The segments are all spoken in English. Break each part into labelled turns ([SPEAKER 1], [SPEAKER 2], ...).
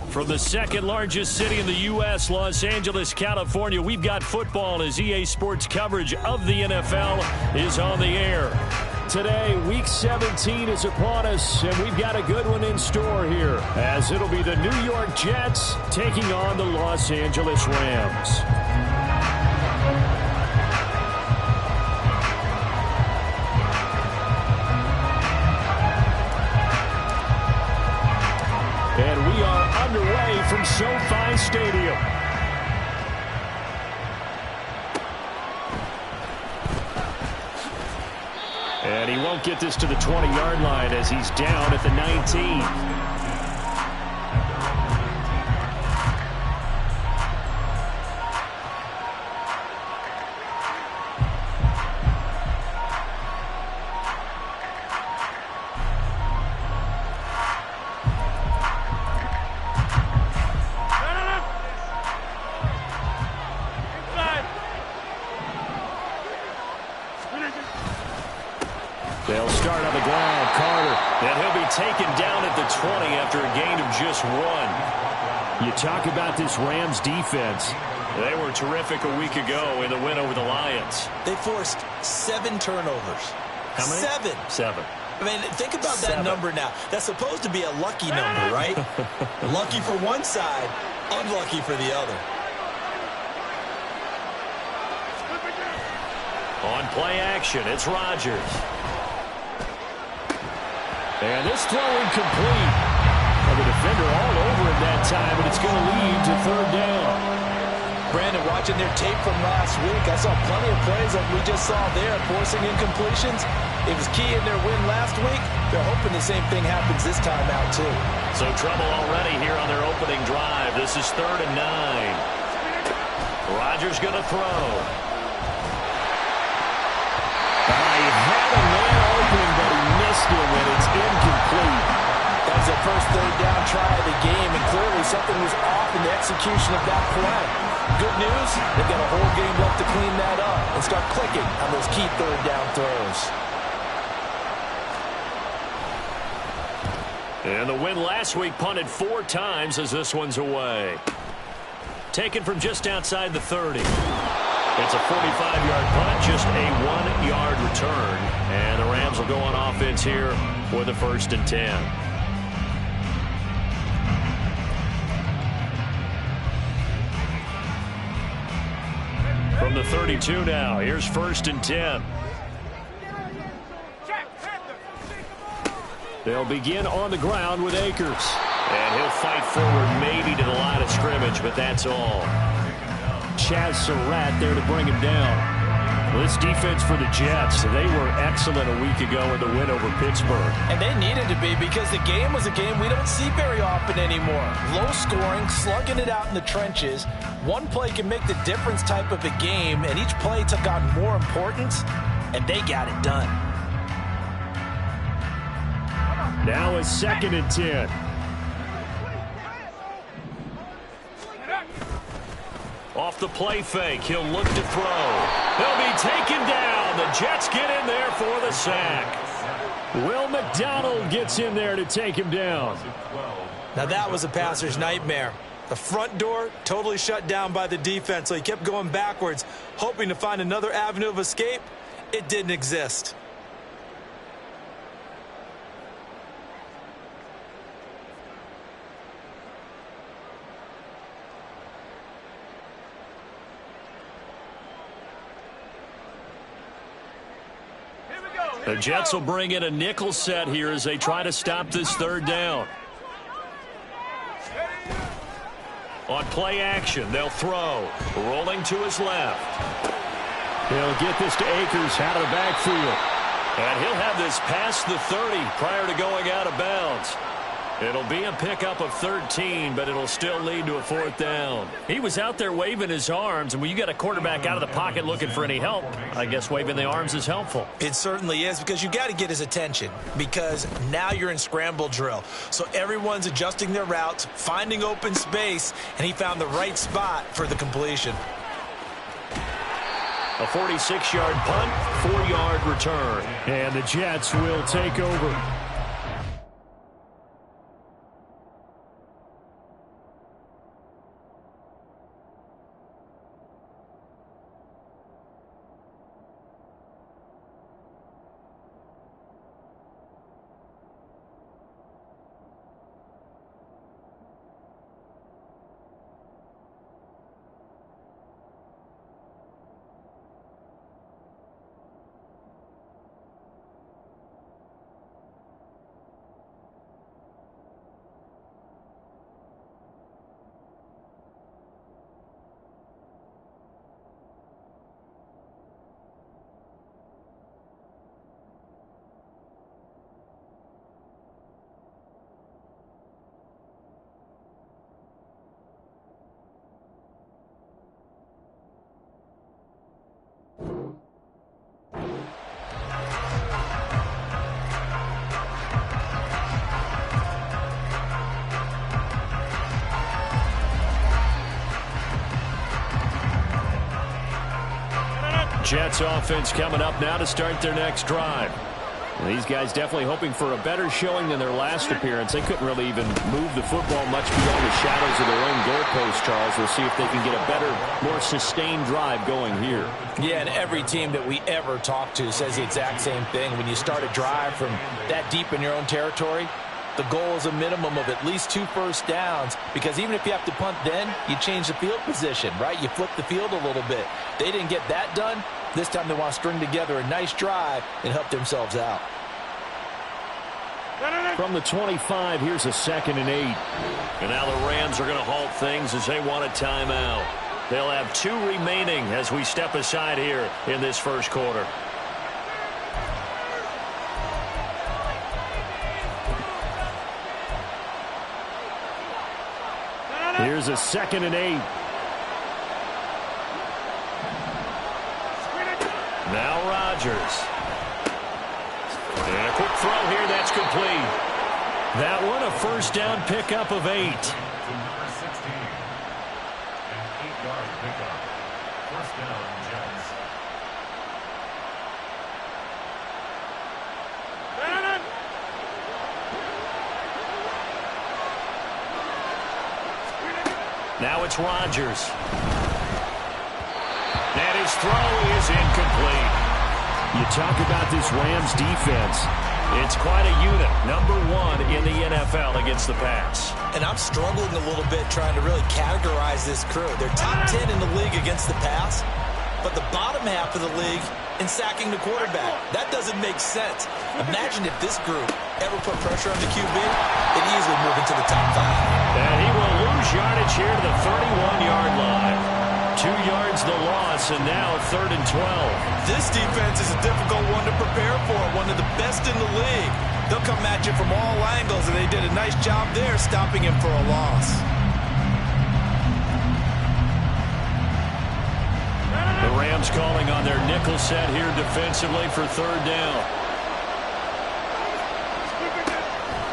[SPEAKER 1] From the second largest city in the U.S., Los Angeles, California, we've got football as EA Sports coverage of the NFL is on the air. Today, Week 17 is upon us, and we've got a good one in store here, as it'll be the New York Jets taking on the Los Angeles Rams. And we are underway from SoFi Stadium. And he won't get this to the 20-yard line as he's down at the 19. They'll start on the ground. Carter. And he'll be taken down at the 20 after a gain of just 1. You talk about this Rams defense. They were terrific a week ago in the win over the Lions.
[SPEAKER 2] They forced 7 turnovers.
[SPEAKER 1] How many?
[SPEAKER 2] 7. I mean, think about that number now. That's supposed to be a lucky number, right? Lucky for one side, unlucky for the other.
[SPEAKER 1] On play action, it's Rodgers. And this throw incomplete. And the defender all over him that time, but it's going to lead to 3rd down.
[SPEAKER 2] Brandon, watching their tape from last week, I saw plenty of plays like we just saw there, forcing incompletions. It was key in their win last week. They're hoping the same thing happens this time out, too.
[SPEAKER 1] So trouble already here on their opening drive. This is 3rd and 9. Rodgers going to throw. He had a man open, but he missed him, and it's incomplete.
[SPEAKER 2] That was their first 3rd down try of the game, and clearly something was off in the execution of that play. Good news, they've got a whole game left to clean that up and start clicking on those key 3rd down throws.
[SPEAKER 1] And the win last week punted 4 times as this one's away. Taken from just outside the 30. It's a 45-yard punt, just a 1-yard return. And the Rams will go on offense here with a 1st and 10. From the 32 now, here's 1st and 10. They'll begin on the ground with Akers. And he'll fight forward maybe to the line of scrimmage, but that's all. Chaz Surratt there to bring him down. Well, this defense for the Jets, they were excellent a week ago in the win over Pittsburgh.
[SPEAKER 2] And they needed to be because the game was a game we don't see very often anymore. Low scoring, slugging it out in the trenches. One play can make the difference type of a game, and each play took on more importance, and they got it done.
[SPEAKER 1] Now it's 2nd and 10. Off the play fake, he'll look to throw. He'll be taken down. The Jets get in there for the sack. Will McDonald gets in there to take him down.
[SPEAKER 2] Now that was a passer's nightmare. The front door totally shut down by the defense, so he kept going backwards, hoping to find another avenue of escape. It didn't exist.
[SPEAKER 1] The Jets will bring in a nickel set here as they try to stop this 3rd down. On play action, they'll throw. Rolling to his left. He'll get this to Akers out of the backfield. And he'll have this past the 30 prior to going out of bounds. It'll be a pickup of 13, but it'll still lead to a 4th down. He was out there waving his arms, and when you got a quarterback out of the pocket looking for any help, I guess waving the arms is helpful.
[SPEAKER 2] It certainly is, because you got to get his attention, because now you're in scramble drill. So everyone's adjusting their routes, finding open space, and he found the right spot for the completion.
[SPEAKER 1] A 46-yard punt, 4-yard return.
[SPEAKER 3] And the Jets will take over.
[SPEAKER 1] Jets offense coming up now to start their next drive. These guys definitely hoping for a better showing than their last appearance. They couldn't really even move the football much beyond the shadows of their own goalpost, Charles. We'll see if they can get a better, more sustained drive going here.
[SPEAKER 2] Yeah, and every team that we ever talk to says the exact same thing. When you start a drive from that deep in your own territory, the goal is a minimum of at least 2 first downs, because even if you have to punt then, you change the field position, right? You flip the field a little bit. They didn't get that done. This time they want to string together a nice drive and help themselves out.
[SPEAKER 1] From the 25, here's a 2nd and 8. And now the Rams are going to halt things as they want a timeout. They'll have 2 remaining as we step aside here in this first quarter.
[SPEAKER 3] Here's a 2nd and 8.
[SPEAKER 1] Now Rodgers. And a quick throw here, that's complete. That one a first down pickup of 8.
[SPEAKER 4] Number 16, an 8-yard pickup. First down, Jets.
[SPEAKER 1] Now it's Rodgers. And his throw is incomplete.
[SPEAKER 3] You talk about this Rams defense.
[SPEAKER 1] It's quite a unit. Number 1 in the NFL against the pass.
[SPEAKER 2] And I'm struggling a little bit trying to really categorize this crew. They're top 10 in the league against the pass, but the bottom half of the league in sacking the quarterback. That doesn't make sense. Imagine if this group ever put pressure on the QB, they'd easily move into the top 5.
[SPEAKER 1] And he will lose yardage here to the 31-yard line. 2 yards the loss, and now 3rd and 12.
[SPEAKER 2] This defense is a difficult one to prepare for, one of the best in the league. They'll come at you from all angles, and they did a nice job there stopping him for a loss.
[SPEAKER 1] The Rams calling on their nickel set here defensively for 3rd down.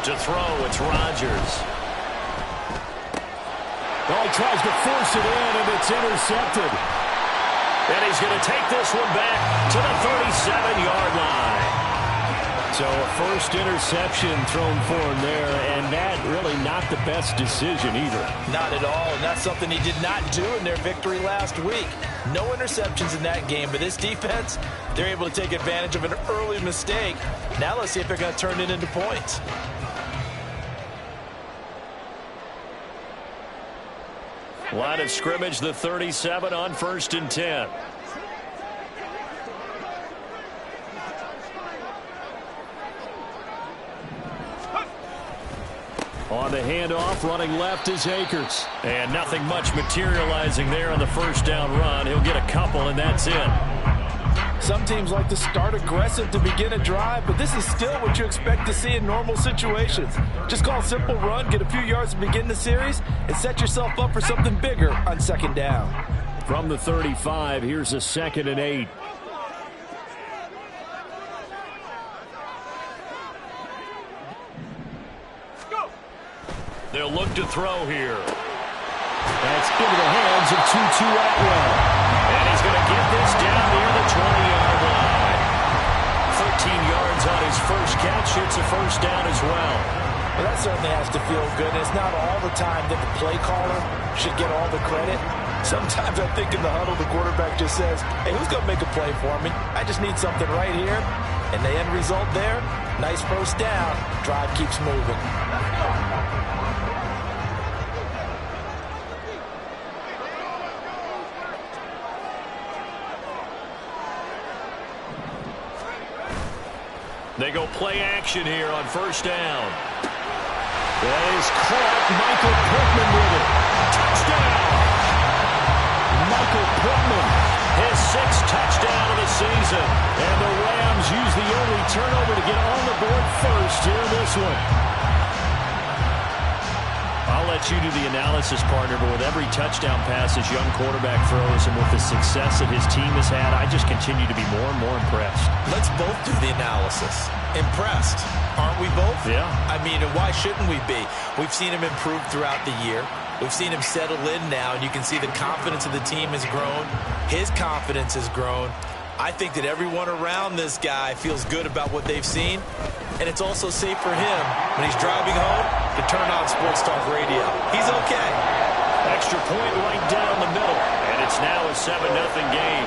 [SPEAKER 1] To throw, it's Rodgers.
[SPEAKER 3] Oh, he tries to force it in, and it's intercepted.
[SPEAKER 1] And he's going to take this one back to the 37-yard line.
[SPEAKER 3] So a first interception thrown for him there, and that really not the best decision either.
[SPEAKER 2] Not at all, and that's something he did not do in their victory last week. No interceptions in that game, but this defense, they're able to take advantage of an early mistake. Now let's see if they're going to turn it into points.
[SPEAKER 1] Line of scrimmage, the 37 on 1st and 10.
[SPEAKER 3] On the handoff, running left is Akers.
[SPEAKER 1] And nothing much materializing there on the first down run. He'll get a couple, and that's it.
[SPEAKER 2] Some teams like to start aggressive to begin a drive, but this is still what you expect to see in normal situations. Just call a simple run, get a few yards to begin the series, and set yourself up for something bigger on second down.
[SPEAKER 1] From the 35, here's a 2nd and 8. They'll look to throw here. That's into the hands of Tutu Atwell. And he's going to get this down near the 20-yard line. 13 yards on his first catch. It's a first down as well.
[SPEAKER 2] Well, that certainly has to feel good. It's not all the time that the play caller should get all the credit. Sometimes I think in the huddle, the quarterback just says, hey, who's going to make a play for me? I just need something right here. And the end result there, nice first down. Drive keeps moving.
[SPEAKER 1] They go play action here on first down. That is caught. Michael Pittman with it. Touchdown! Michael Pittman, his 6th touchdown of the season. And the Rams use the only turnover to get on the board first here in this one. I'll let you do the analysis, partner, but with every touchdown pass this young quarterback throws and with the success that his team has had, I just continue to be more and more impressed.
[SPEAKER 2] Let's both do the analysis. Impressed. Aren't we both?
[SPEAKER 1] Yeah.
[SPEAKER 2] I mean, and why shouldn't we be? We've seen him improve throughout the year. We've seen him settle in now, and you can see the confidence of the team has grown. His confidence has grown. I think that everyone around this guy feels good about what they've seen, and it's also safe for him when he's driving home to turn on Sports Talk Radio. He's okay.
[SPEAKER 1] Extra point right down the middle, and it's now a 7-0 game.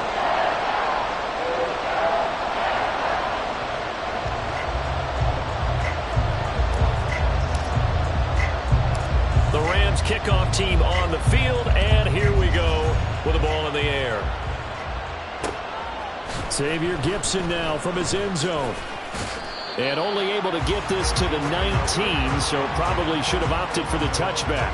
[SPEAKER 1] The Rams kickoff team on the field, and here we go with the ball in the air. Xavier Gipson now from his end zone. And only able to get this to the 19, so probably should have opted for the touchback.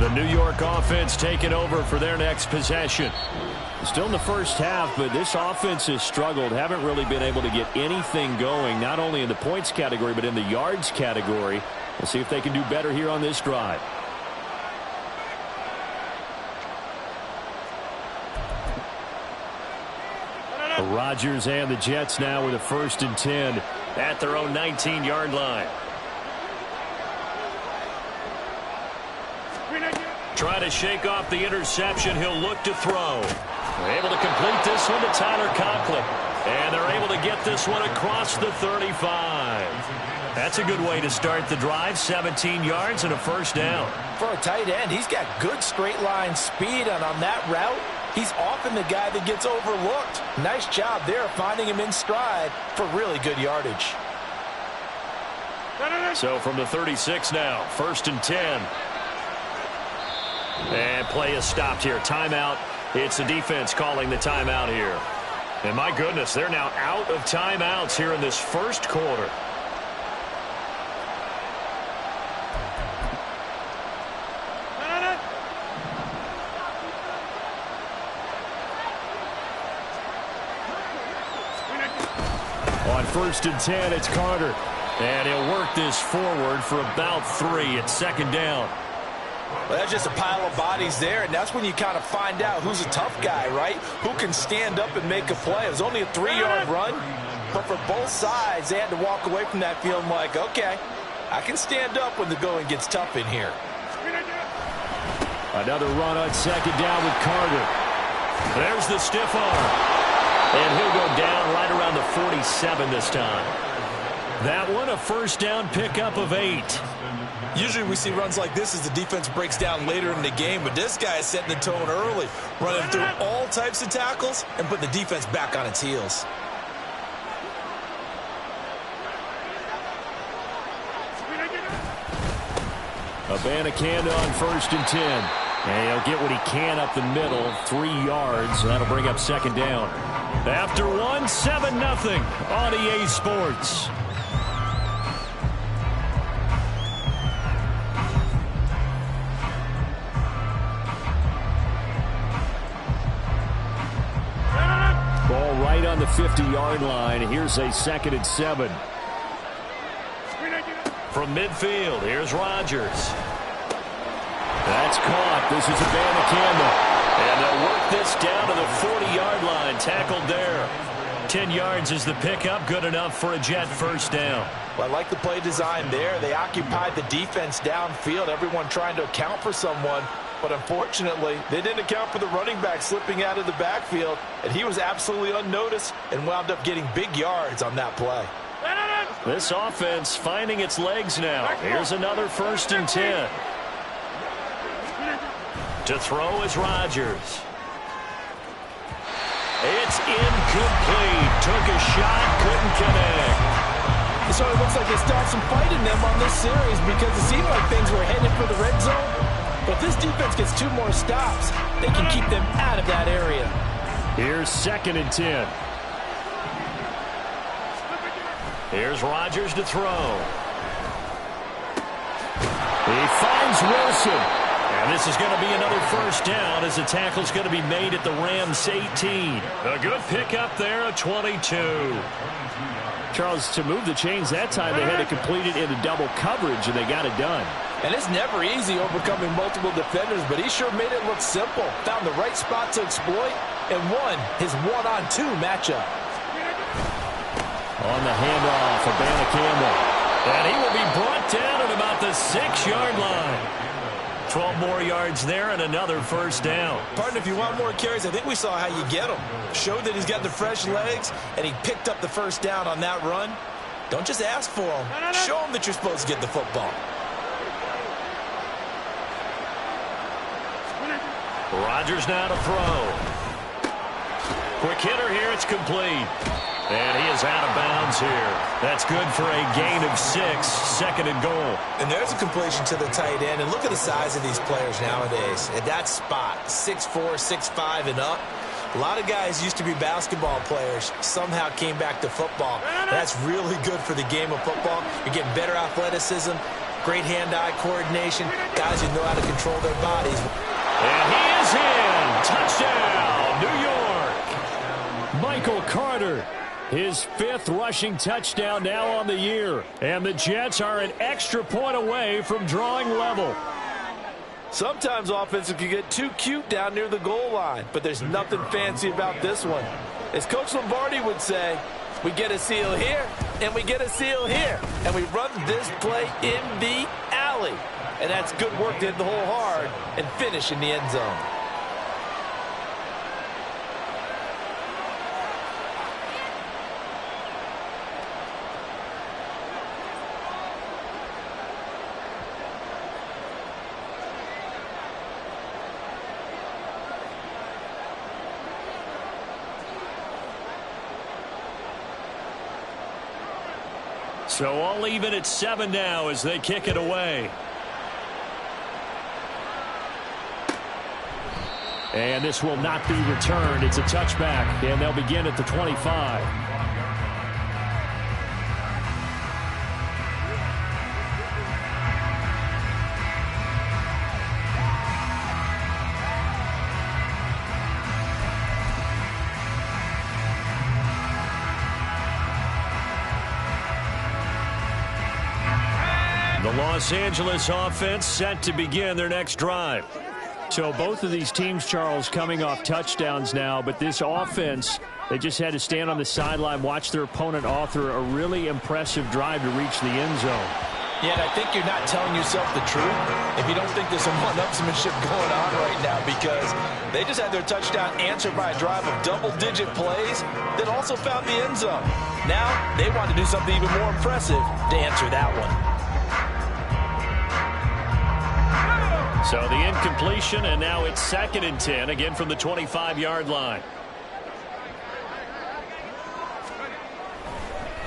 [SPEAKER 1] The New York offense taking over for their next possession. Still in the first half, but this offense has struggled. Haven't really been able to get anything going, not only in the points category, but in the yards category. We'll see if they can do better here on this drive. Rodgers and the Jets now with a 1st and 10 at their own 19-yard line. Trying to shake off the interception. He'll look to throw. They're able to complete this one to Tyler Conklin. And they're able to get this one across the 35. That's a good way to start the drive. 17 yards and a first down.
[SPEAKER 2] For a tight end, he's got good straight line speed, and on that route, he's often the guy that gets overlooked. Nice job there finding him in stride for really good yardage.
[SPEAKER 1] So from the 36 now, 1st and 10. And play is stopped here. Timeout. It's the defense calling the timeout here. And my goodness, they're now out of timeouts here in this first quarter. On 1st and 10, it's Carter. And he'll work this forward for about 3. It's 2nd down.
[SPEAKER 2] Well, that's just a pile of bodies there, and that's when you kind of find out who's a tough guy, right? Who can stand up and make a play. It was only a 3-yard run, but for both sides, they had to walk away from that feeling like, okay, I can stand up when the going gets tough in here.
[SPEAKER 1] Another run on 2nd down with Carter. There's the stiff arm. And he'll go down right around the 47 this time. That one, a 1st down pickup of 8.
[SPEAKER 2] Usually we see runs like this as the defense breaks down later in the game, but this guy is setting the tone early, running through all types of tackles and putting the defense back on its heels.
[SPEAKER 1] Abanikanda on 1st and 10. And he'll get what he can up the middle, 3 yards. That'll bring up second down. After 1, 7-0 on EA Sports. Ball right on the 50-yard line. Here's a 2nd and 7. From midfield, here's Rodgers. That's caught. This is a Campbell. And they'll work this down to the 40-yard line. Tackled there. 10 yards is the pickup. Good enough for a Jet first down.
[SPEAKER 2] Well, I like the play design there. They occupied the defense downfield. Everyone trying to account for someone. But unfortunately, they didn't account for the running back slipping out of the backfield. And he was absolutely unnoticed and wound up getting big yards on that play.
[SPEAKER 1] This offense finding its legs now. Here's another 1st and 10. To throw is Rodgers. It's incomplete. Took a shot, couldn't connect.
[SPEAKER 2] So it looks like they start some fight in them on this series because it seemed like things were headed for the red zone. But this defense gets 2 more stops. They can keep them out of that area.
[SPEAKER 1] Here's 2nd and 10. Here's Rodgers to throw. He finds Wilson. And this is going to be another first down as the tackle's going to be made at the Rams 18. A good pickup there, a 22.
[SPEAKER 3] Charles, to move the chains that time, they had to complete it into double coverage, and they got it done.
[SPEAKER 2] And it's never easy overcoming multiple defenders, but he sure made it look simple. Found the right spot to exploit and won his 1-on-2 matchup.
[SPEAKER 1] On the handoff, Campbell. And he will be brought down at about the 6-yard line. 12 more yards there and another first down.
[SPEAKER 2] Partner, if you want more carries, I think we saw how you get them. Showed that he's got the fresh legs, and he picked up the first down on that run. Don't just ask for them. Show them that you're supposed to get the football.
[SPEAKER 1] Rodgers now to throw. Quick hitter here, it's complete. And he is out of bounds here. That's good for a gain of 6, 2nd and goal.
[SPEAKER 2] And there's a completion to the tight end. And look at the size of these players nowadays. At that spot, 6'4", 6'5", and up. A lot of guys used to be basketball players, somehow came back to football. That's really good for the game of football. You're getting better athleticism, great hand-eye coordination, guys who know how to control their bodies.
[SPEAKER 1] And he is in. Touchdown, New York. Michael Carter. His 5th rushing touchdown now on the year. And the Jets are an extra point away from drawing level.
[SPEAKER 2] Sometimes offenses can get too cute down near the goal line, but there's nothing fancy about this one. As Coach Lombardi would say, we get a seal here, and we get a seal here, and we run this play in the alley. And that's good work to hit the hole hard and finish in the end zone.
[SPEAKER 1] So all even at 7 now as they kick it away. And this will not be returned. It's a touchback, and they'll begin at the 25. The Los Angeles offense set to begin their next drive.
[SPEAKER 3] So both of these teams, Charles, coming off touchdowns now, but this offense, they just had to stand on the sideline, watch their opponent author a really impressive drive to reach the end zone.
[SPEAKER 2] Yeah, and I think you're not telling yourself the truth if you don't think there's some one-upsmanship going on right now, because they just had their touchdown answered by a drive of double-digit plays that also found the end zone. Now they want to do something even more impressive to answer that one.
[SPEAKER 1] So the incompletion, and now it's 2nd and 10, again from the 25-yard line.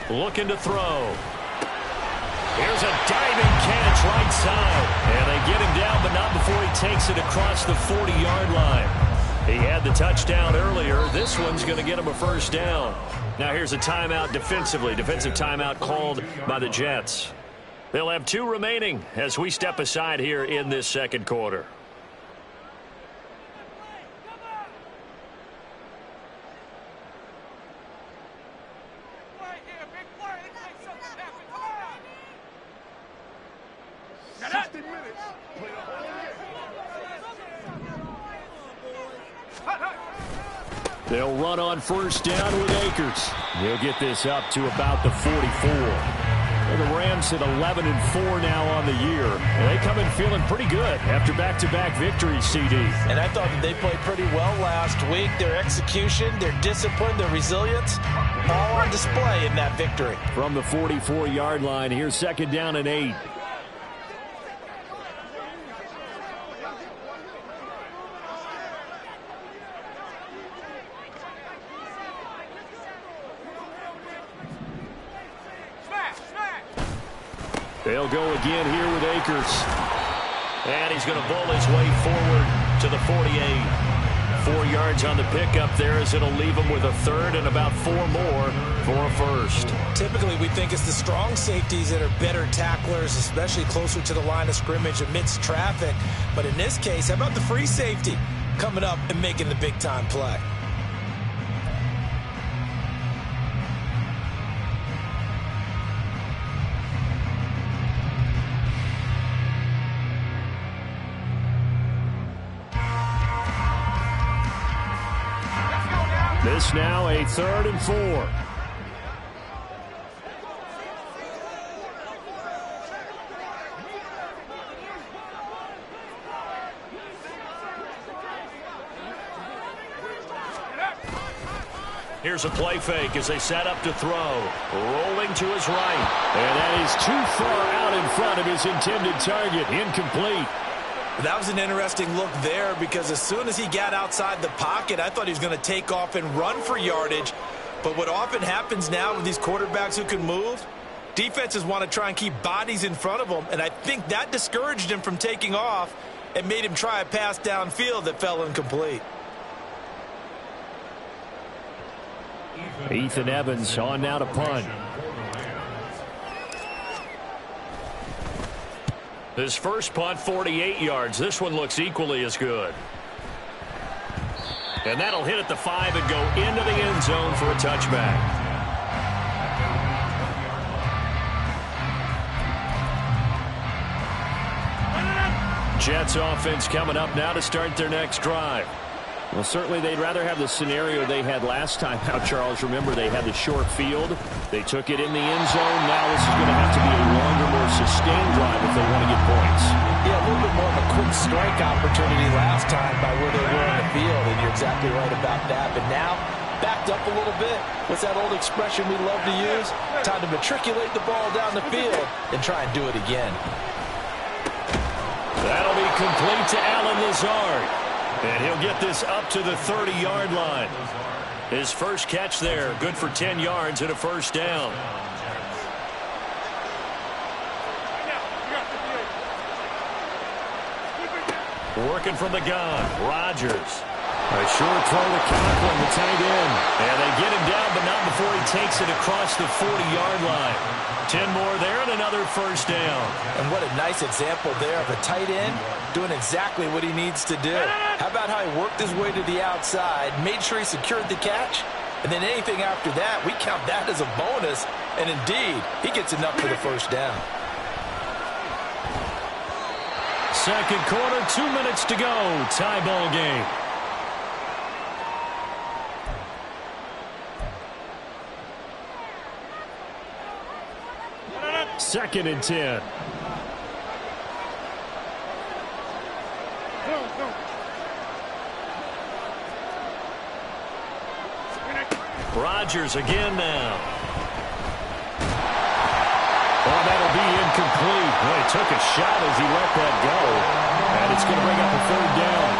[SPEAKER 1] Looking to throw. Here's a diving catch right side. And they get him down, but not before he takes it across the 40-yard line. He had the touchdown earlier. This one's going to get him a first down. Now here's a timeout defensively. Defensive timeout called by the Jets. They'll have 2 remaining as we step aside here in this second quarter. They'll run on first down with Akers. They'll get this up to about the 44. Well, the Rams at 11-4 now on the year. And they come in feeling pretty good after back-to-back victories, CD.
[SPEAKER 2] And I thought that they played pretty well last week. Their execution, their discipline, their resilience, all on display in that victory.
[SPEAKER 1] From the 44-yard line, here's second down and 8. They'll go again here with Akers. And he's going to bowl his way forward to the 48. 4 yards on the pickup there as it'll leave him with a third and about 4 more for a first.
[SPEAKER 2] Typically, we think it's the strong safeties that are better tacklers, especially closer to the line of scrimmage amidst traffic. But in this case, how about the free safety coming up and making the big-time play?
[SPEAKER 1] This now a 3rd and 4. Here's a play fake as they set up to throw. Rolling to his right. And that is too far out in front of his intended target. Incomplete.
[SPEAKER 2] That was an interesting look there because as soon as he got outside the pocket, I thought he was going to take off and run for yardage. But what often happens now with these quarterbacks who can move, defenses want to try and keep bodies in front of them, and I think that discouraged him from taking off and made him try a pass downfield that fell incomplete.
[SPEAKER 1] Ethan Evans on now to punt. His first punt, 48 yards. This one looks equally as good. And that'll hit at the 5 and go into the end zone for a touchback. Jets offense coming up now to start their next drive. Well, certainly they'd rather have the scenario they had last time out, Charles. Remember, they had the short field. They took it in the end zone. Now this is going to have to be a longer, more sustained drive if they want to get points.
[SPEAKER 2] Yeah, a little bit more of a quick strike opportunity last time by where they were on the field, and you're exactly right about that. But now, backed up a little bit. What's that old expression we love to use? Time to matriculate the ball down the field and try and do it again.
[SPEAKER 1] That'll be complete to Allen Lazard. And he'll get this up to the 30-yard line. His first catch there, good for 10 yards and a first down. Working from the gun, Rodgers. A short throw to Conklin, the tight end. And they get him down, but not before he takes it across the 40-yard line. 10 more there and another first down.
[SPEAKER 2] And what a nice example there of a tight end doing exactly what he needs to do. How about how he worked his way to the outside, made sure he secured the catch, and then anything after that, we count that as a bonus. And indeed, he gets enough for the first down.
[SPEAKER 1] Second quarter, 2 minutes to go. Tie ball game. Second and 10. Rodgers again now. Oh, that'll be incomplete. Well, he took a shot as he let that go. And it's going to bring up a third down.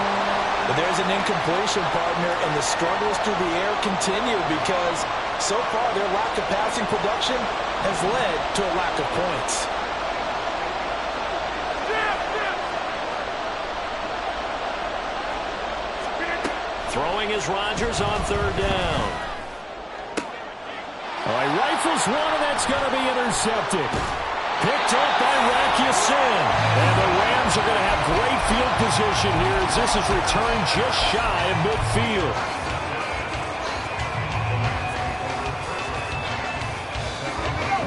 [SPEAKER 2] But there's an incompletion, partner, and the struggles through the air continue because so far their lack of passing production has led to a lack of points.
[SPEAKER 1] Throwing is Rodgers on third down.
[SPEAKER 3] All right, rifles one, and that's going to be intercepted. Picked up by Rakiusin. And the Rams are going to have great field position here as this is returned just shy of midfield.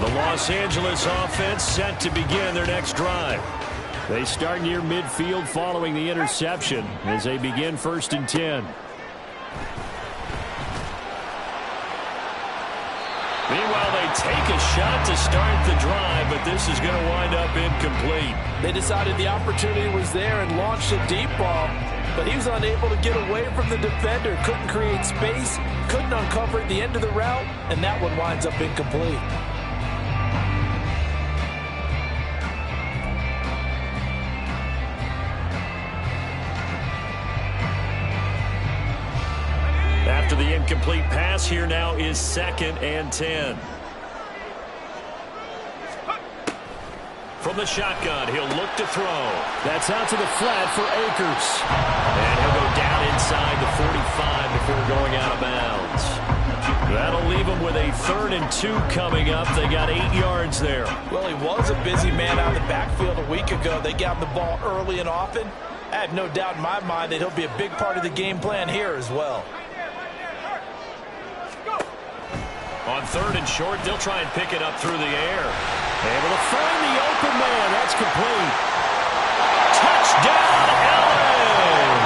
[SPEAKER 1] The Los Angeles offense set to begin their next drive.
[SPEAKER 3] They start near midfield following the interception as they begin 1st and 10.
[SPEAKER 1] Meanwhile, they take a shot to start the drive, but this is going to wind up incomplete.
[SPEAKER 2] They decided the opportunity was there and launched a deep ball, but he was unable to get away from the defender, couldn't create space, couldn't uncover at the end of the route, and that one winds up incomplete.
[SPEAKER 1] After the incomplete pass, here now is 2nd and 10. From the shotgun, he'll look to throw.
[SPEAKER 3] That's out to the flat for Akers.
[SPEAKER 1] And he'll go down inside the 45 before going out of bounds. That'll leave him with a 3rd and 2 coming up. They got 8 yards there.
[SPEAKER 2] Well, he was a busy man out of the backfield a week ago. They got him the ball early and often. I have no doubt in my mind that he'll be a big part of the game plan here as well.
[SPEAKER 1] On 3rd and short, they'll try and pick it up through the air. Able to find the open man. That's complete. Touchdown, LA!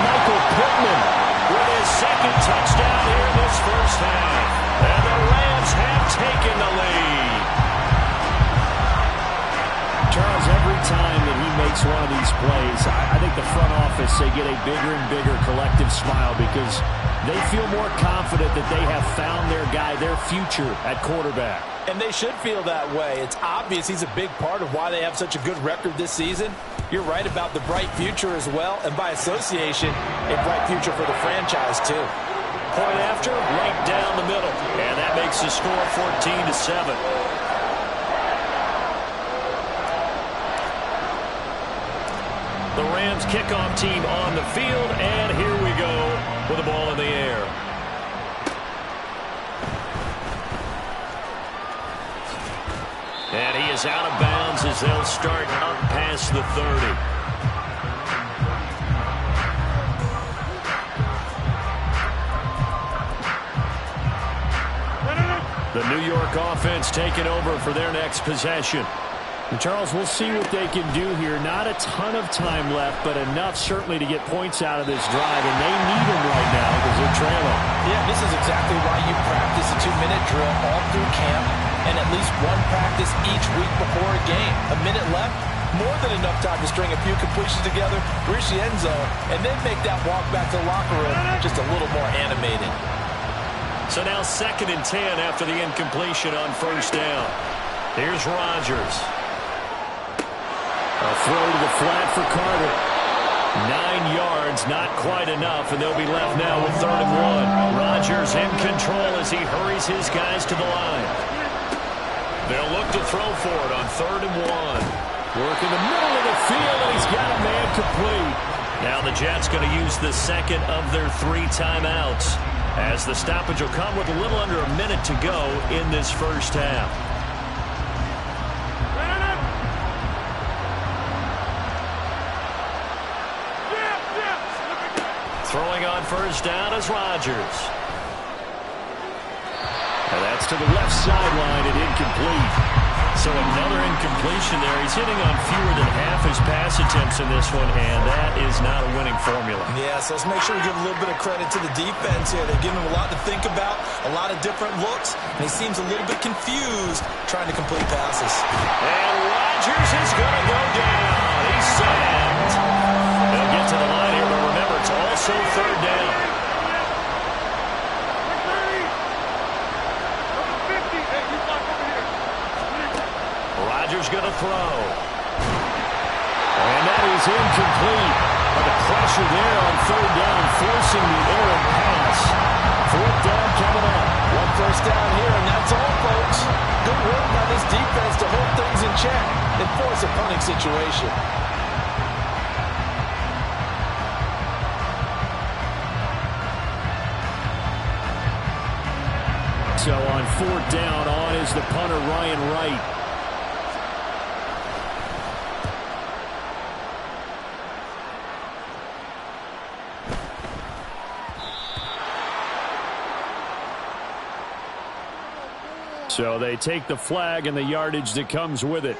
[SPEAKER 3] Michael Pittman
[SPEAKER 1] With his 2nd touchdown here in this first half. And the Rams have taken the lead.
[SPEAKER 3] Charles, every time that he makes one of these plays, I think the front office, they get a bigger and bigger collective smile because they feel more confident that they have found their guy, their future at quarterback.
[SPEAKER 2] And they should feel that way. It's obvious he's a big part of why they have such a good record this season. You're right about the bright future as well, and by association, a bright future for the franchise too.
[SPEAKER 1] Point after, right down the middle. And that makes the score 14-7. The Rams kickoff team on the field, and here we go with the ball in the air. And he is out of bounds as they'll start up past the 30. The New York offense taking over for their next possession.
[SPEAKER 3] And Charles, we'll see what they can do here. Not a ton of time left, but enough certainly to get points out of this drive, and they need them right now because they're trailing.
[SPEAKER 2] Yeah, this is exactly why you practice a 2-minute drill all through camp and at least one practice each week before a game. A minute left, more than enough time to string a few completions together, reach the end zone, and then make that walk back to the locker room just a little more animated.
[SPEAKER 1] So now 2nd and 10 after the incompletion on 1st down. Here's Rodgers.
[SPEAKER 3] A throw to the flat for Carter.
[SPEAKER 1] 9 yards, not quite enough, and they'll be left now with 3rd and 1. Rodgers in control as he hurries his guys to the line. They'll look to throw for it on 3rd and 1.
[SPEAKER 3] Work in the middle of the field, and he's got a man complete.
[SPEAKER 1] Now the Jets going to use the 2nd of their 3 timeouts as the stoppage will come with a little under a minute to go in this first half. Throwing on 1st down is Rodgers.
[SPEAKER 3] And that's to the left sideline and incomplete.
[SPEAKER 1] So another incompletion there. He's hitting on fewer than half his pass attempts in this one, and that is not a winning formula.
[SPEAKER 2] Yeah, so let's make sure we give a little bit of credit to the defense here. They're giving him a lot to think about, a lot of different looks, and he seems a little bit confused trying to complete passes.
[SPEAKER 1] And Rodgers is going to go down. He's sacked. They'll get to the line here, but remember, it's also 3rd down. Rodgers going to throw.
[SPEAKER 3] And that is incomplete. But the pressure there on 3rd down, forcing the errant pass. 4th down coming up.
[SPEAKER 2] 1 first down here, and that's all, folks. Good work by this defense to hold things in check and force a punting situation.
[SPEAKER 3] So on 4th down, on is the punter, Ryan Wright. So they take the flag and the yardage that comes with it.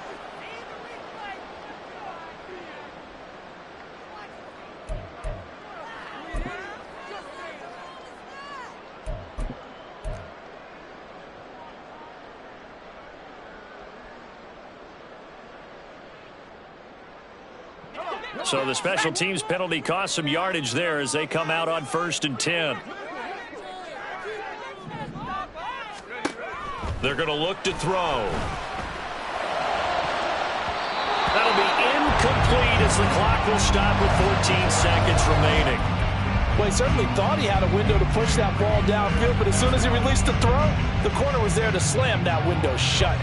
[SPEAKER 1] So the special teams penalty cost some yardage there as they come out on 1st and 10. They're going to look to throw. That'll be incomplete as the clock will stop with 14 seconds remaining.
[SPEAKER 2] Well, he certainly thought he had a window to push that ball downfield, but as soon as he released the throw, the corner was there to slam that window shut.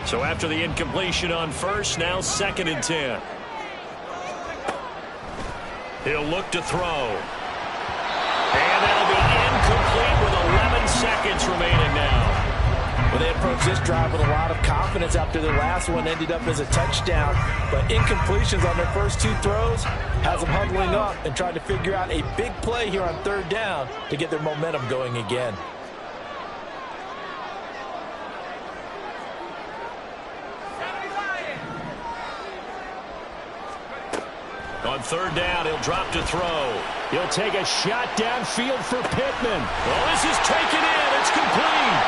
[SPEAKER 1] So after the incompletion on 1st, now 2nd and 10. He'll look to throw. And that'll be incomplete with 11 seconds remaining now.
[SPEAKER 2] Well, they approached this drive with a lot of confidence after their last one ended up as a touchdown. But incompletions on their first 2 throws has them huddling up and trying to figure out a big play here on 3rd down to get their momentum going again.
[SPEAKER 1] On 3rd down, he'll drop to throw.
[SPEAKER 3] He'll take a shot downfield for Pittman.
[SPEAKER 1] Well, this is taken in. It's complete.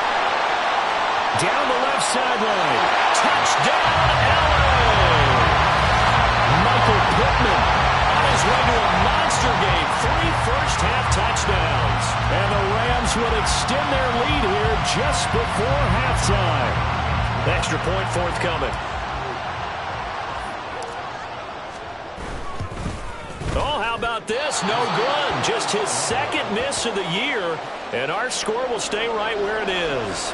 [SPEAKER 3] Down the left sideline.
[SPEAKER 1] Touchdown, LA!
[SPEAKER 3] Michael Pittman
[SPEAKER 1] On his way to a monster game. 3 first-half touchdowns.
[SPEAKER 3] And the Rams will extend their lead here just before halftime.
[SPEAKER 1] Extra point forthcoming. Oh, how about this? No good. Just his 2nd miss of the year. And our score will stay right where it is.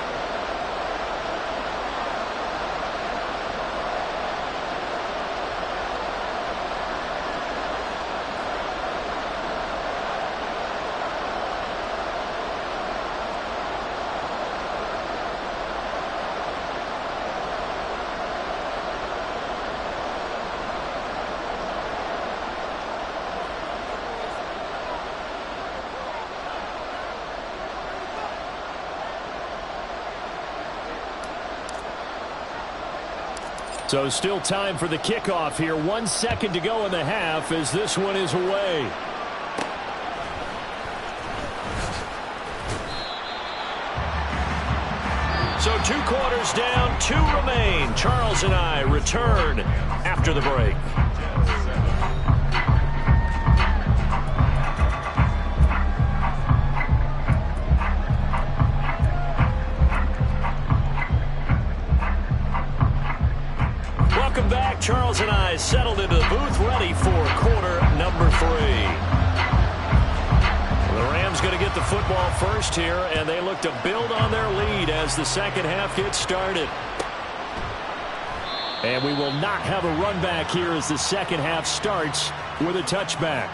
[SPEAKER 3] So still time for the kickoff here. 1 second to go in the half as this one is away.
[SPEAKER 1] So 2 quarters down, 2 remain. Charles and I return after the break. Welcome back. Charles and I settled into the booth, ready for quarter number 3. The Rams going to get the football first here, and they look to build on their lead as the second half gets started.
[SPEAKER 3] And we will not have a run back here as the second half starts with a touchback.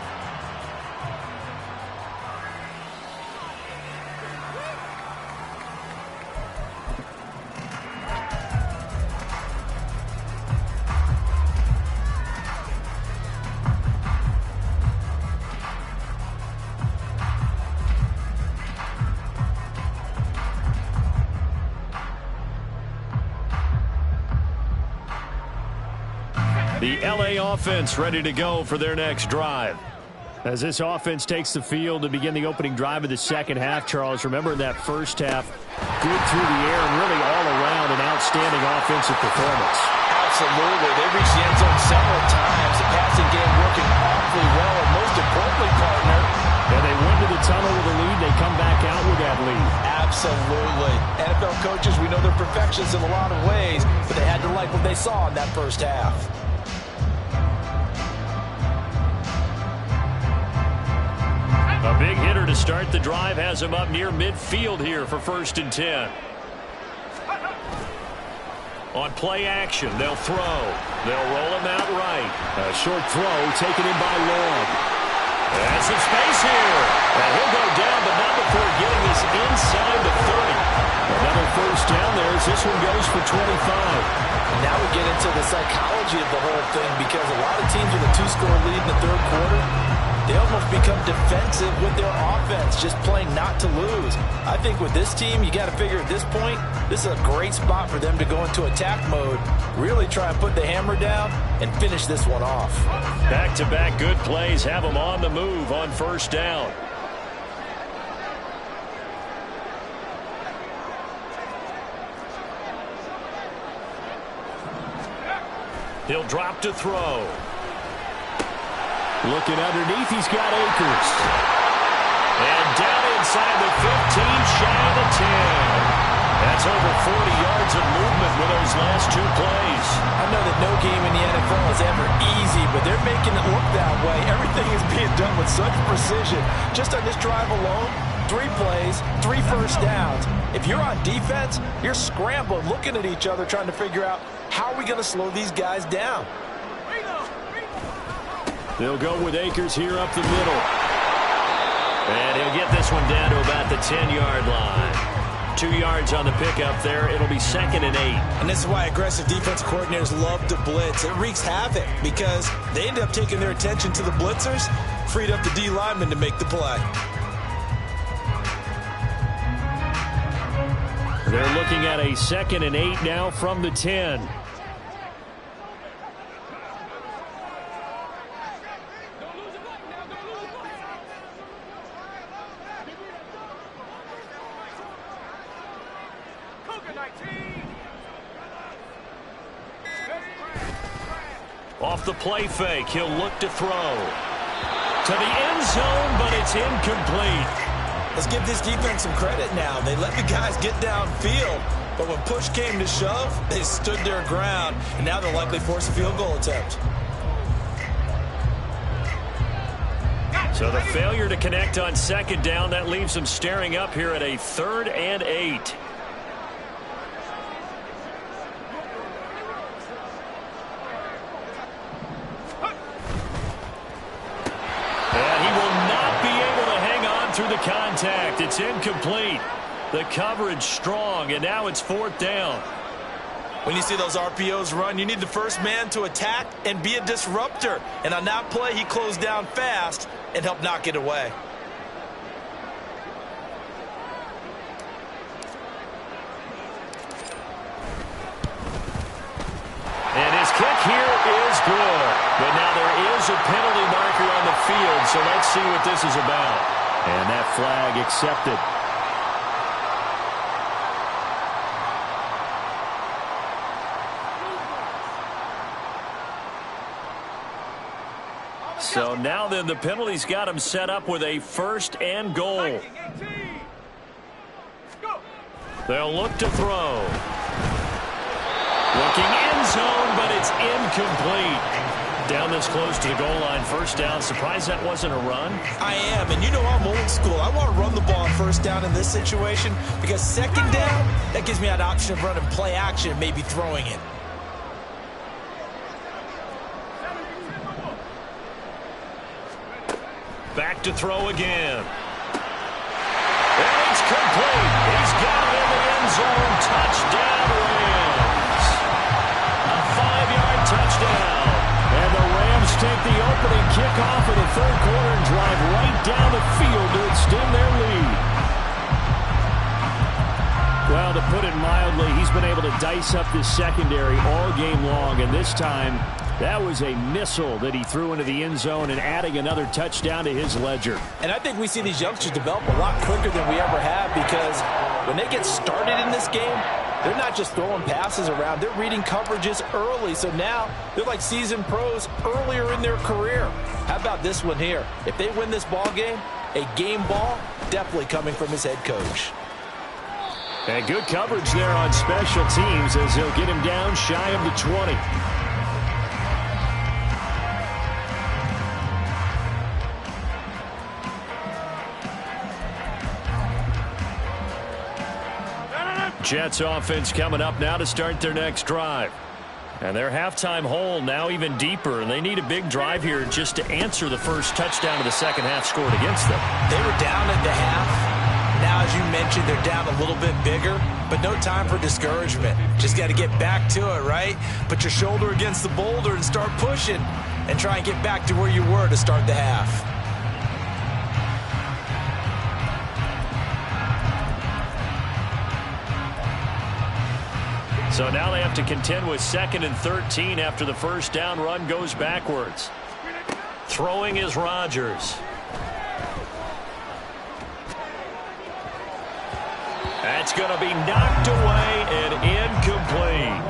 [SPEAKER 1] The LA offense ready to go for their next drive.
[SPEAKER 3] As this offense takes the field to begin the opening drive of the second half, Charles, remember that first half, good through the air and really all around an outstanding offensive performance.
[SPEAKER 2] Absolutely. They reached the end zone several times. The passing game working awfully well, and most importantly, partner,
[SPEAKER 3] and they went to the tunnel with a lead. They come back out with that lead.
[SPEAKER 2] Absolutely. NFL coaches, we know they're perfectionists in a lot of ways, but they had to like what they saw in that first half.
[SPEAKER 1] A big hitter to start the drive has him up near midfield here for 1st and 10. On play action, they'll throw. They'll roll him out right.
[SPEAKER 3] A short throw taken in by Long.
[SPEAKER 1] That's some space here. And he'll go down, but not before getting this inside the 30. as this one goes for 25.
[SPEAKER 2] Now we get into the psychology of the whole thing, because a lot of teams with a 2-score lead in the third quarter, they almost become defensive with their offense, just playing not to lose. I think with this team, you got to figure at this point, this is a great spot for them to go into attack mode, really try and put the hammer down and finish this one off.
[SPEAKER 1] Back-to-back good plays have them on the move on first down. He'll drop to throw. Looking underneath, he's got Akers. And down inside the 15, shy of the 10. That's over 40 yards of movement with those last two plays.
[SPEAKER 2] I know that no game in the NFL is ever easy, but they're making it look that way. Everything is being done with such precision. Just on this drive alone, 3 plays, 3 first downs. If you're on defense, you're scrambling, looking at each other, trying to figure out how are we going to slow these guys down.
[SPEAKER 1] They'll go with Akers here up the middle. And he'll get this one down to about the 10-yard line. 2 yards on the pickup there. It'll be 2nd and 8.
[SPEAKER 2] And this is why aggressive defensive coordinators love to blitz. It wreaks havoc because they end up taking their attention to the blitzers, freed up the D lineman to make the play.
[SPEAKER 1] They're looking at a 2nd and 8 now from the 10. Off the play fake, he'll look to throw. To the end zone, but it's incomplete.
[SPEAKER 2] Let's give this defense some credit now. They let the guys get downfield, but when push came to shove, they stood their ground, and now they'll likely force a field goal attempt.
[SPEAKER 1] So the failure to connect on 2nd down, that leaves them staring up here at a 3rd and 8. Through the contact, it's incomplete. The coverage strong, and now it's 4th down.
[SPEAKER 2] When you see those RPOs run, you need the first man to attack and be a disruptor. And on that play, he closed down fast and helped knock it away.
[SPEAKER 1] And his kick here is good. But now there is a penalty marker on the field, so let's see what this is about. And that flag accepted. So now then the penalty's got him set up with a 1st and goal. They'll look to throw. Looking end zone, but it's incomplete. Down this close to the goal line, 1st down. Surprised that wasn't a run?
[SPEAKER 2] I am, and you know I'm old school. I want to run the ball on 1st down in this situation because 2nd down, that gives me an option of running play action and maybe throwing it.
[SPEAKER 1] Back to throw again. And it's complete. He's got it in the end zone. Touchdown, Rams. A 5-yard touchdown. And the Rams take the opening kickoff of the 3rd quarter and drive right down the field to extend their lead. Well, to put it mildly, he's been able to dice up this secondary all game long, and this time that was a missile that he threw into the end zone and adding another touchdown to his ledger.
[SPEAKER 2] And I think we see these youngsters develop a lot quicker than we ever have because when they get started in this game, they're not just throwing passes around. They're reading coverages early. So now they're like seasoned pros earlier in their career. How about this one here? If they win this ball game, a game ball definitely coming from his head coach.
[SPEAKER 1] And good coverage there on special teams as they'll get him down shy of the 20. Jets offense coming up now to start their next drive. And their halftime hole now even deeper, and they need a big drive here just to answer the first touchdown of the second half scored against them.
[SPEAKER 2] They were down at the half. Now as you mentioned, they're down a little bit bigger, but no time for discouragement. Just got to get back to it, right? Put your shoulder against the boulder and start pushing and try and get back to where you were to start the half.
[SPEAKER 1] So now they have to contend with 2nd and 13 after the first down run goes backwards. Throwing is Rodgers. That's going to be knocked away and incomplete.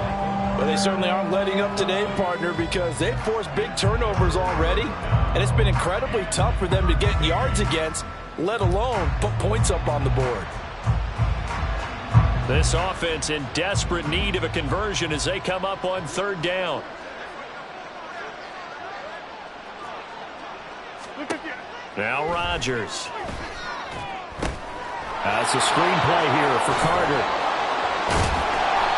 [SPEAKER 2] Well, they certainly aren't letting up today, partner, because they've forced big turnovers already, and it's been incredibly tough for them to get yards against, let alone put points up on the board.
[SPEAKER 1] This offense in desperate need of a conversion as they come up on 3rd down. Now Rodgers.
[SPEAKER 3] That's a screen play here for Carter.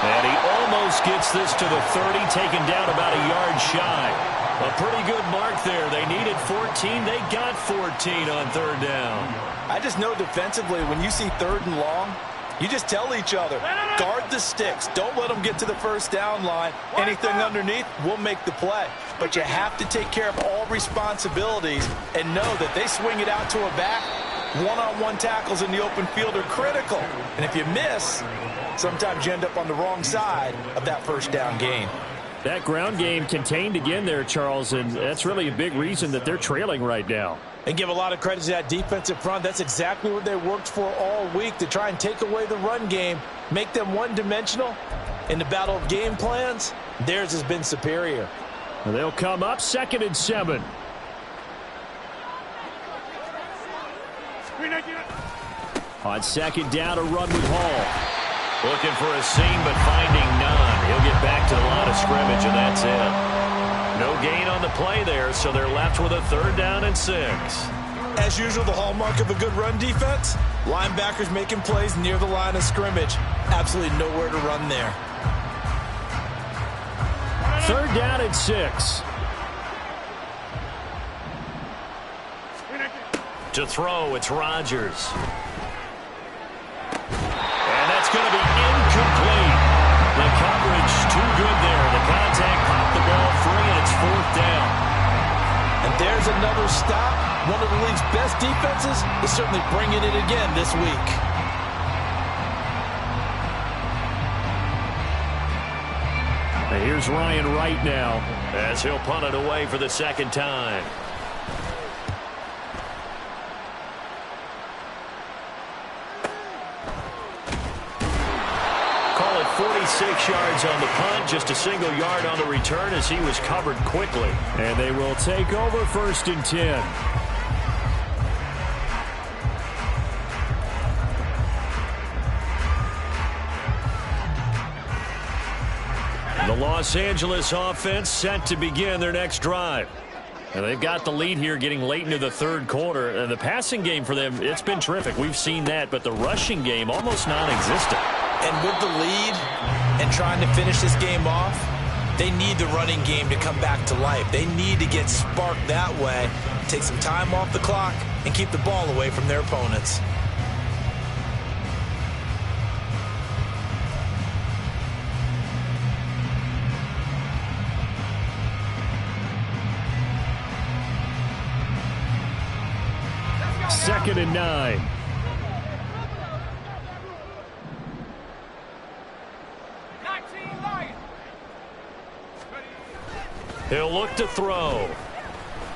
[SPEAKER 1] And he almost gets this to the 30, taken down about a yard shy. A pretty good mark there. They needed 14. They got 14 on 3rd down.
[SPEAKER 2] I just know defensively, when you see 3rd and long, you just tell each other, guard the sticks. Don't let them get to the first down line. Anything underneath will make the play. But you have to take care of all responsibilities and know that they swing it out to a back. One-on-one tackles in the open field are critical. And if you miss, sometimes you end up on the wrong side of that first down gain.
[SPEAKER 3] That ground game contained again there, Charles, and that's really a big reason that they're trailing right now.
[SPEAKER 2] And give a lot of credit to that defensive front. That's exactly what they worked for all week, to try and take away the run game, make them one-dimensional. In the battle of game plans, theirs has been superior.
[SPEAKER 3] And they'll come up 2nd and 7. On 2nd down, a run with Hall.
[SPEAKER 1] Looking for a seam, but finding none. He'll get back to the line of scrimmage, and that's it. No gain on the play there, so they're left with a 3rd down and 6.
[SPEAKER 2] As usual, the hallmark of a good run defense, linebackers making plays near the line of scrimmage. Absolutely nowhere to run there.
[SPEAKER 3] 3rd down and 6.
[SPEAKER 1] To throw, it's Rodgers. And that's going to be incomplete. The coverage too good there. The contact popped the ball free, and it's 4th down.
[SPEAKER 2] And there's another stop. One of the league's best defenses is certainly bringing it again this week.
[SPEAKER 3] And here's Ryan Wright now,
[SPEAKER 1] as he'll punt it away for the 2nd time. Call it 46 yards on the punt, just a single yard on the return as he was covered quickly.
[SPEAKER 3] and they will take over 1st and 10.
[SPEAKER 1] The Los Angeles offense set to begin their next drive. And they've got the lead here getting late into the 3rd quarter. And the passing game for them, it's been terrific. We've seen that, but the rushing game almost non-existent.
[SPEAKER 2] And with the lead and trying to finish this game off, they need the running game to come back to life. They need to get sparked that way, take some time off the clock, and keep the ball away from their opponents.
[SPEAKER 3] Second and 9.
[SPEAKER 1] He'll look to throw.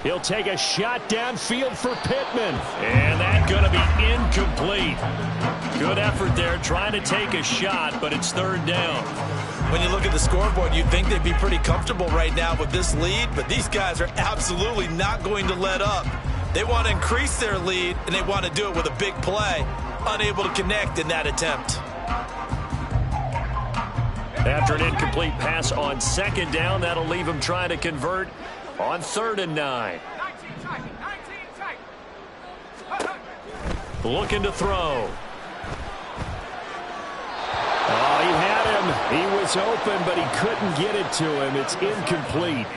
[SPEAKER 3] He'll take a shot downfield for Pittman.
[SPEAKER 1] And that's going to be incomplete. Good effort there trying to take a shot, but it's 3rd down.
[SPEAKER 2] When you look at the scoreboard, you'd think they'd be pretty comfortable right now with this lead, but these guys are absolutely not going to let up. They want to increase their lead, and they want to do it with a big play. Unable to connect in that attempt.
[SPEAKER 1] After an incomplete pass on 2nd down, that'll leave them trying to convert on 3rd and 9. Looking to throw.
[SPEAKER 3] Oh, he had him. He was open, but he couldn't get it to him. It's incomplete.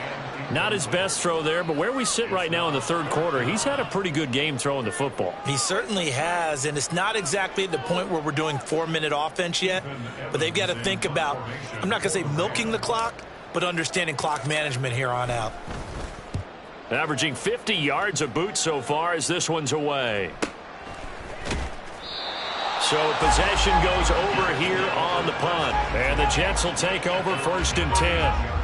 [SPEAKER 1] Not his best throw there, but where we sit right now in the third quarter, he's had a pretty good game throwing the football.
[SPEAKER 2] He certainly has, and it's not exactly at the point where we're doing 4-minute offense yet, but they've got to think about, I'm not going to say milking the clock, but understanding clock management here on out.
[SPEAKER 1] Averaging 50 yards a boot so far as this one's away. So possession goes over here on the punt. And the Jets will take over 1st and 10.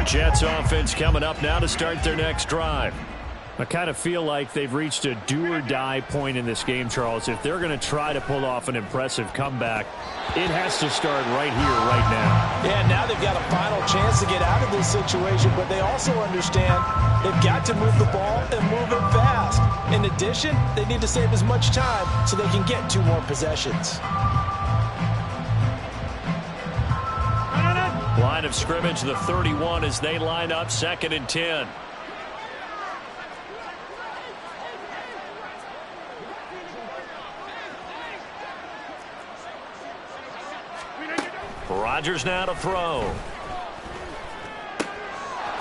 [SPEAKER 1] Jets offense coming up now to start their next drive. I kind of feel like they've reached a do-or-die point in this game, Charles. If they're going to try to pull off an impressive comeback, it has to start right here, right now.
[SPEAKER 2] Yeah, now they've got a final chance to get out of this situation, but they also understand they've got to move the ball and move it fast. In addition, they need to save as much time so they can get 2 more possessions.
[SPEAKER 1] Line of scrimmage, the 31 as they line up 2nd and 10. Rodgers now to throw.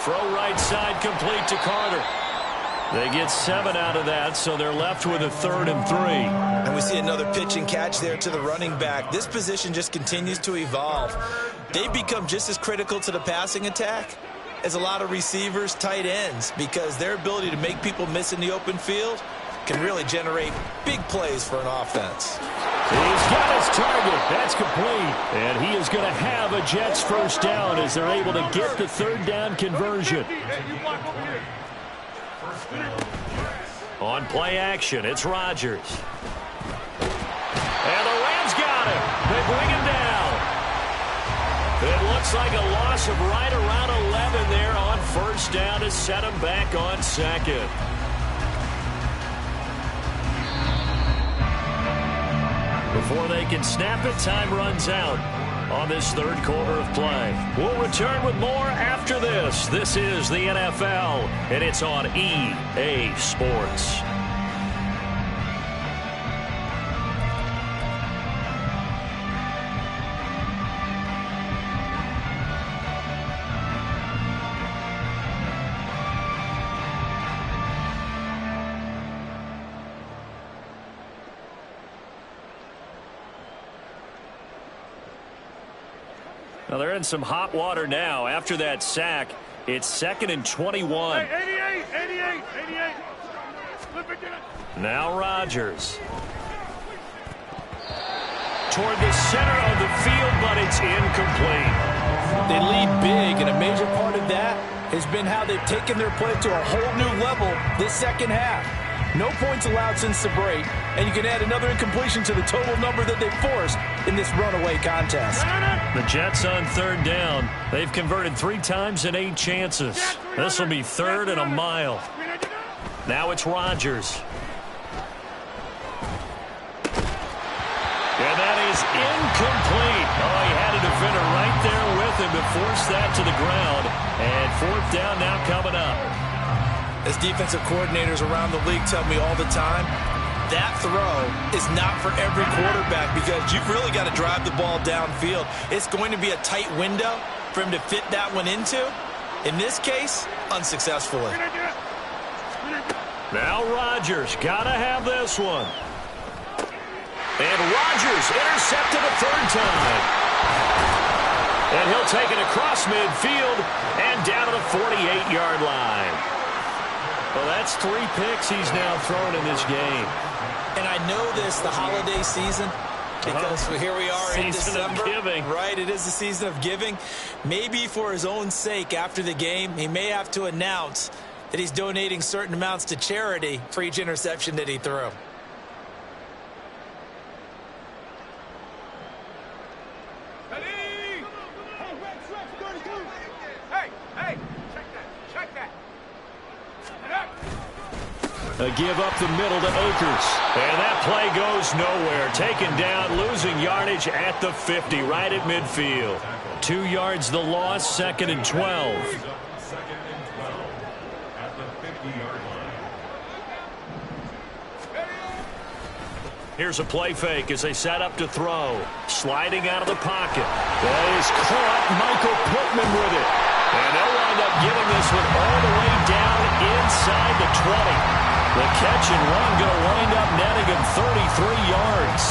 [SPEAKER 1] Throw right side complete to Carter. They get 7 out of that, so they're left with a 3rd and 3.
[SPEAKER 2] And we see another pitch and catch there to the running back. This position just continues to evolve. They've become just as critical to the passing attack as a lot of receivers, tight ends, because their ability to make people miss in the open field can really generate big plays for an offense.
[SPEAKER 1] He's got his target. That's complete. And he is going to have a Jets 1st down as they're able to get the 3rd down conversion. On play action, it's Rodgers. And the Rams got him. They bring him down. It looks like a loss of right around 11 there on 1st down to set him back on 2nd. Before they can snap it, time runs out on this 3rd quarter of play. We'll return with more after this. This is the NFL, and it's on EA Sports. Well, they're in some hot water now. After that sack, it's 2nd and 21.
[SPEAKER 4] Hey, 88. Flip it down.
[SPEAKER 1] Now Rodgers. Toward the center of the field, but it's incomplete.
[SPEAKER 2] They lead big, and a major part of that has been how they've taken their play to a whole new level this 2nd half. No points allowed since the break, and you can add another incompletion to the total number that they've forced in this runaway contest.
[SPEAKER 1] The Jets on 3rd down. They've converted 3 times in 8 chances. This will be 3rd and a mile. Now it's Rodgers. And that is incomplete. Oh, he had a defender right there with him to force that to the ground. And 4th down now coming up.
[SPEAKER 2] As defensive coordinators around the league tell me all the time, that throw is not for every quarterback because you've really got to drive the ball downfield. It's going to be a tight window for him to fit that one into. In this case, unsuccessfully.
[SPEAKER 1] Now Rodgers got to have this one. And Rodgers intercepted a 3rd time. And he'll take it across midfield and down to the 48-yard line. Well, that's 3 picks he's now thrown in this game.
[SPEAKER 2] And I know this, the holiday season, because here we are in December.
[SPEAKER 1] Season of giving.
[SPEAKER 2] Right, it is the season of giving. Maybe for his own sake after the game, he may have to announce that he's donating certain amounts to charity for each interception that he threw.
[SPEAKER 1] A give up the middle to Akers. And that play goes nowhere. Taken down, losing yardage at the 50, right at midfield. 2 yards the loss, 2nd and 12. Here's a play fake as they set up to throw. Sliding out of the pocket. That is caught. Michael Pittman with it. And they'll wind up getting this one all the way down inside the 20. The catch and run going to wind up netting him 33 yards.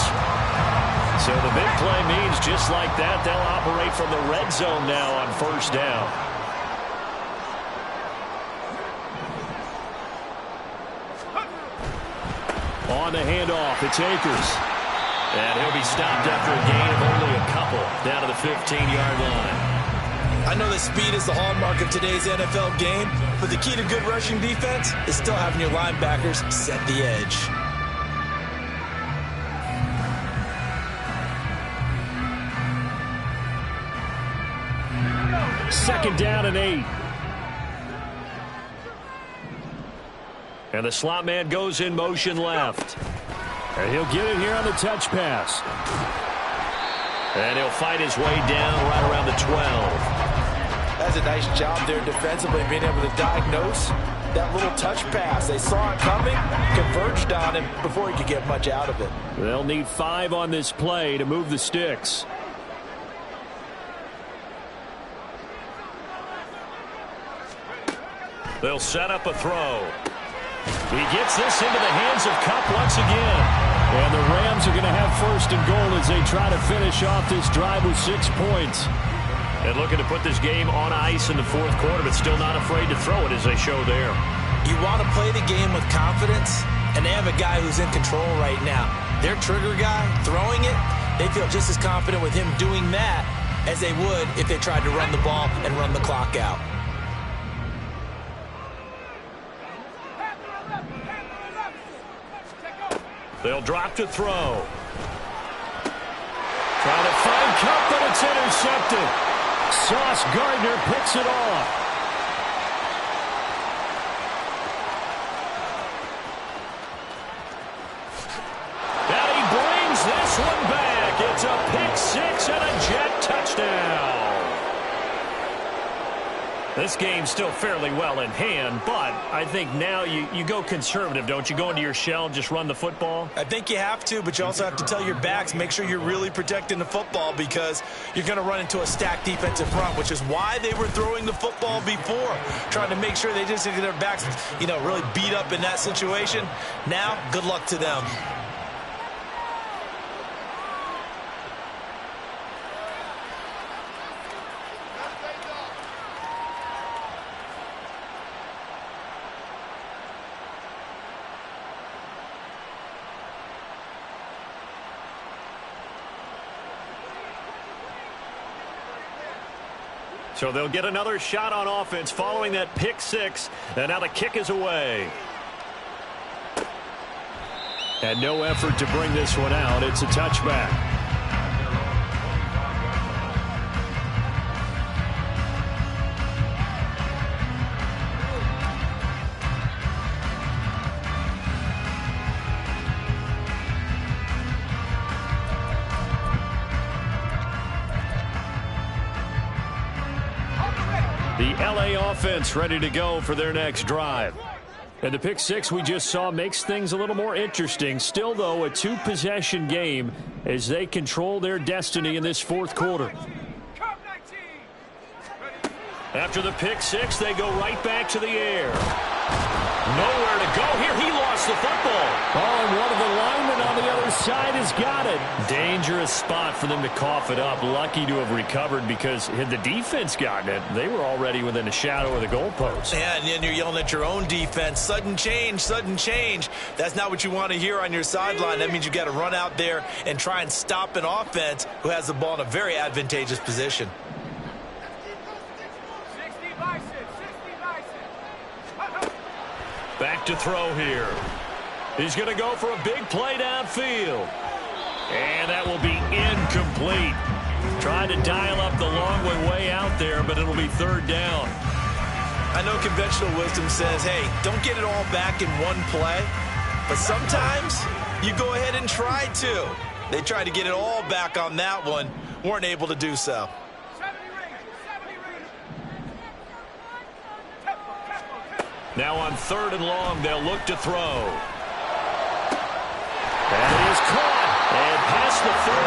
[SPEAKER 1] So the big play means just like that, they'll operate from the red zone now on first down. On the handoff, it's Akers. And he'll be stopped after a gain of only a couple down to the 15-yard line.
[SPEAKER 2] I know that speed is the hallmark of today's NFL game, but the key to good rushing defense is still having your linebackers set the edge.
[SPEAKER 1] Second down and 8. And the slot man goes in motion left. And he'll get it here on the touch pass. And he'll fight his way down right around the 12.
[SPEAKER 2] That's a nice job there defensively, being able to diagnose that little touch pass. They saw it coming, converged on him before he could get much out of it.
[SPEAKER 1] They'll need 5 on this play to move the sticks. They'll set up a throw. He gets this into the hands of Kupp once again. And the Rams are going to have first and goal as they try to finish off this drive with 6 points. And looking to put this game on ice in the fourth quarter, but still not afraid to throw it as they show there.
[SPEAKER 2] You want to play the game with confidence, and they have a guy who's in control right now. Their trigger guy, throwing it, they feel just as confident with him doing that as they would if they tried to run the ball and run the clock out.
[SPEAKER 1] They'll drop to throw. Trying to find Kupp, but it's intercepted. Sauce Gardner picks it off. And he brings this one back. It's a pick 6 and a Jet touchdown. This game's still fairly well in hand, but I think now you go conservative, don't you? Go into your shell and just run the football?
[SPEAKER 2] I think you have to, but you also have to tell your backs, make sure you're really protecting the football because you're going to run into a stacked defensive front, which is why they were throwing the football before, trying to make sure they just get their backs, really beat up in that situation. Now, good luck to them.
[SPEAKER 1] So they'll get another shot on offense following that pick 6, and now the kick is away. And no effort to bring this one out. It's a touchback. The LA offense ready to go for their next drive. And the pick 6 we just saw makes things a little more interesting. Still, though, a 2-possession game as they control their destiny in this fourth quarter. After the pick 6, they go right back to the air. Nowhere to go here. He lost the football. Oh, and one of the linemen on the other side has got it. Dangerous spot for them to cough it up. Lucky to have recovered because had the defense gotten it, they were already within a shadow of the goalpost.
[SPEAKER 2] Yeah, and then you're yelling at your own defense. Sudden change, sudden change. That's not what you want to hear on your sideline. That means you've got to run out there and try and stop an offense who has the ball in a very advantageous position.
[SPEAKER 1] Back to throw here. He's going to go for a big play downfield. And that will be incomplete. Trying to dial up the long way out there, but it'll be third down.
[SPEAKER 2] I know conventional wisdom says, hey, don't get it all back in one play. But sometimes you go ahead and try to. They tried to get it all back on that one. Weren't able to do so. Now on third and long, they'll look to throw.
[SPEAKER 1] And it is caught. And past the 40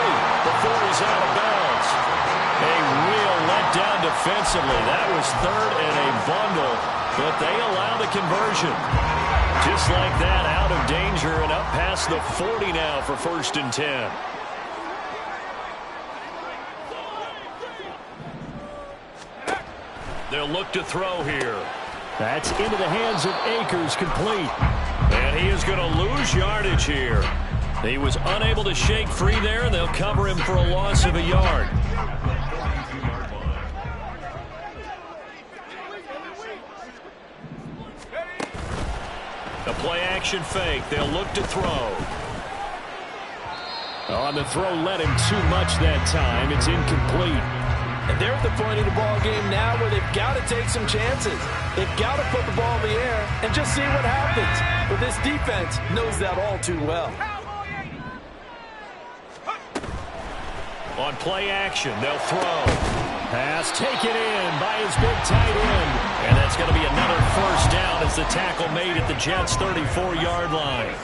[SPEAKER 1] before he's out of bounds. A real letdown defensively. That was third and a bundle, but they allow the conversion. Just like that, out of danger and up past the 40 now for 1st and 10. They'll look to throw here.
[SPEAKER 3] That's into the hands of Akers, complete.
[SPEAKER 1] And he is going to lose yardage here. He was unable to shake free there, and they'll cover him for a loss of a yard. A play-action fake. They'll look to throw.
[SPEAKER 3] On the throw, led him too much that time. It's incomplete.
[SPEAKER 2] And they're at the point of the ball game now where they've got to take some chances. They've got to put the ball in the air and just see what happens. But this defense knows that all too well.
[SPEAKER 1] On play action, they'll throw.
[SPEAKER 3] Pass taken in by his big tight end.
[SPEAKER 1] And that's going to be another 1st down as the tackle made at the Jets' 34-yard line.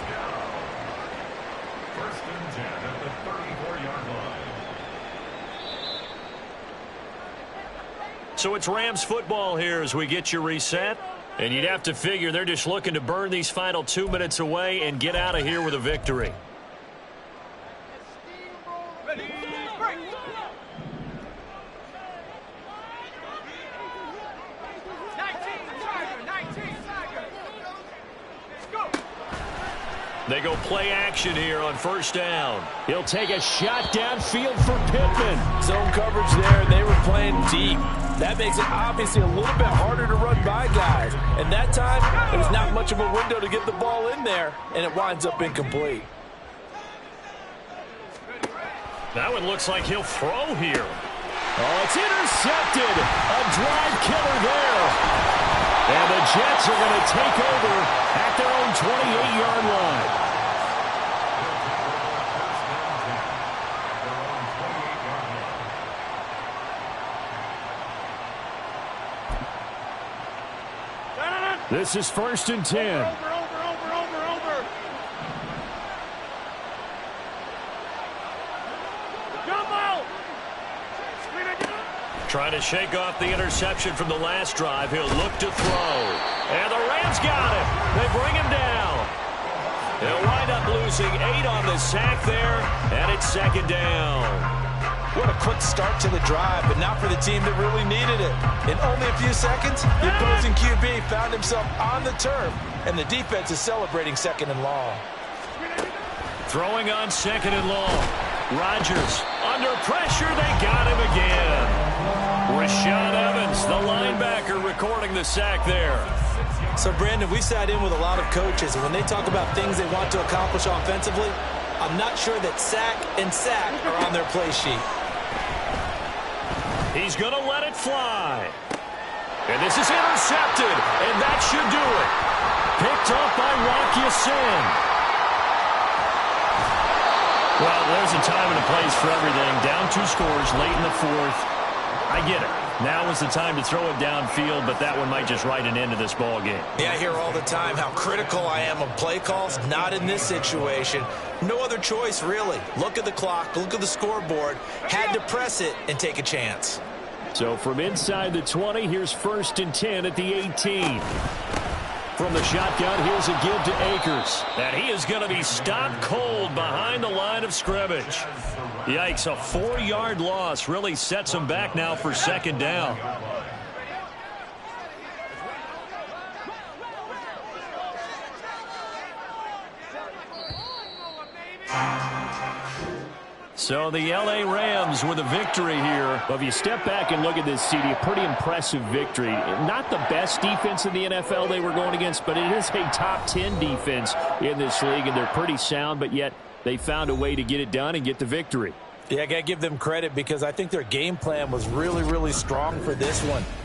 [SPEAKER 4] 1st and 10 at the 34-yard line.
[SPEAKER 1] So it's Rams football here as we get you reset. And you'd have to figure they're just looking to burn these final 2 minutes away and get out of here with a victory. They go play action here on 1st down.
[SPEAKER 3] He'll take a shot downfield for Pittman.
[SPEAKER 2] Zone coverage there, and they were playing deep. That makes it obviously a little bit harder to run by guys. And that time, there's not much of a window to get the ball in there, and it winds up incomplete.
[SPEAKER 1] That one looks like he'll throw here.
[SPEAKER 3] Oh, it's intercepted. A drive killer there. And the Jets are going to take over at their own 28-yard line. This is 1st and 10.
[SPEAKER 4] Over.
[SPEAKER 1] Trying to shake off the interception from the last drive. He'll look to throw. And the Rams got him. They bring him down. He'll wind up losing 8 on the sack there, and it's 2nd down.
[SPEAKER 2] What a quick start to the drive, but not for the team that really needed it. In only a few seconds, the opposing QB found himself on the turf, and the defense is celebrating 2nd and long.
[SPEAKER 1] Throwing on 2nd and long. Rodgers under pressure. They got him again. Rashaan Evans, the linebacker, recording the sack there.
[SPEAKER 2] So, Brandon, we sat in with a lot of coaches, and when they talk about things they want to accomplish offensively, I'm not sure that sack and sack are on their play sheet.
[SPEAKER 1] He's going to let it fly. And this is intercepted, and that should do it. Picked off by Rock Ya-Sin. Well, there's a time and a place for everything. Down 2 scores late in the 4th. I get it. Now is the time to throw it downfield, but that one might just write an end to this ball game.
[SPEAKER 2] Yeah, I hear all the time how critical I am of play calls. Not in this situation. No other choice, really. Look at the clock, look at the scoreboard. Had to press it and take a chance.
[SPEAKER 3] So from inside the 20, here's 1st and 10 at the 18. From the shotgun, here's a give to Akers.
[SPEAKER 1] And he is going to be stopped cold behind the line of scrimmage. Yikes, a 4-yard loss really sets him back now for 2nd down. So the L.A. Rams with a victory here.
[SPEAKER 3] Well, if you step back and look at this, CD, a pretty impressive victory. Not the best defense in the NFL they were going against, but it is a top 10 defense in this league, and they're pretty sound, but yet they found a way to get it done and get the victory.
[SPEAKER 2] Yeah, I got to give them credit because I think their game plan was really, really strong for this one.